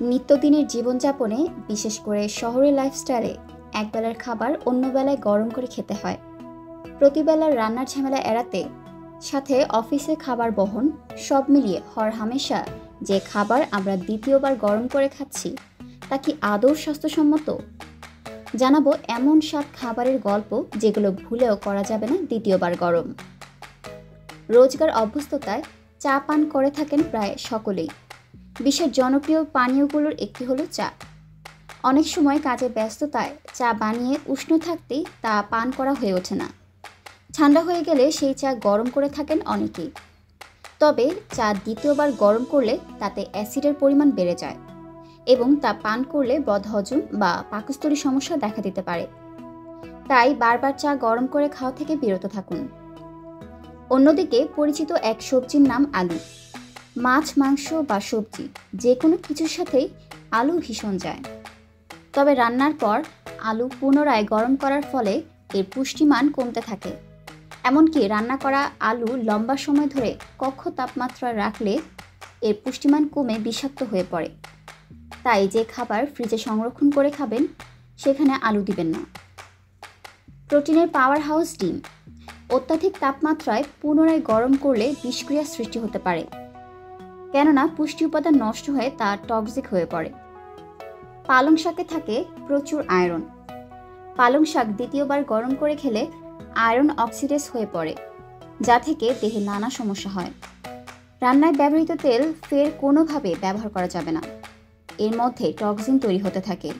নিত্যদিনের জীবনযাপনে, বিশেষ করে শহরের লাইফস্টাইলে একবেলার খাবার অন্য বেলায় গরম করে খেতে হয়। প্রতিবেলার রান্নার ঝামেলা এড়াতে, সাথে অফিসে খাবার বহন, সব মিলিয়ে হরহামেশা যে খাবার আমরা দ্বিতীয়বার গরম করে খাচ্ছি তা কি আদৌ স্বাস্থ্যসম্মত? জানাবো এমন 7 খাবারের গল্প যেগুলো ভুলেও করা যাবে না দ্বিতীয়বার গরম। রোজকার অভ্যস্ততায় চা পান করে থাকেন প্রায় সকলেই। বিশ্বের জনপ্রিয় পানীয়গুলোর একটি হলো চা। অনেক সময় কাজে ব্যস্ততায় চা বানিয়ে উষ্ণ থাকতেই তা পান করা হয়ে ওঠে না। ঠান্ডা হয়ে গেলে সেই চা গরম করে থাকেন অনেকেই। তবে চা দ্বিতীয়বার গরম করলে তাতে অ্যাসিডের পরিমাণ বেড়ে যায় এবং তা পান করলে বদহজম বা পাকস্থলী সমস্যা দেখা দিতে পারে। তাই বারবার চা গরম করে খাওয়া থেকে বিরত থাকুন। অন্যদিকে পরিচিত এক সবজির নাম আলু। মাছ, মাংস বা সবজি যে কোনো কিছুর সাথেই আলু ভীষণ যায়। তবে রান্নার পর আলু পুনরায় গরম করার ফলে এর পুষ্টিমান কমতে থাকে। এমনকি রান্না করা আলু লম্বা সময় ধরে কক্ষ তাপমাত্রায় রাখলে এর পুষ্টিমান কমে বিষাক্ত হয়ে পড়ে। তাই যে খাবার ফ্রিজে সংরক্ষণ করে খাবেন সেখানে আলু দিবেন না। প্রোটিনের পাওয়ার হাউস ডিম। অত্যাধিক তাপমাত্রায় পুনরায় গরম করলে বিষক্রিয়ার সৃষ্টি হতে পারে, কেননা পুষ্টি উপাদান নষ্ট হয়ে তা টক্সিক হয়ে পড়ে। পালং শাকে থাকে প্রচুর আয়রন। পালং শাক দ্বিতীয়বার গরম করে খেলে আয়রন অক্সিডেজ হয়ে পড়ে, যা থেকে দেহে নানা সমস্যা হয়। রান্নায় ব্যবহৃত তেল ফের কোনোভাবে ব্যবহার করা যাবে না, এর মধ্যে টক্সিন তৈরি হতে থাকে।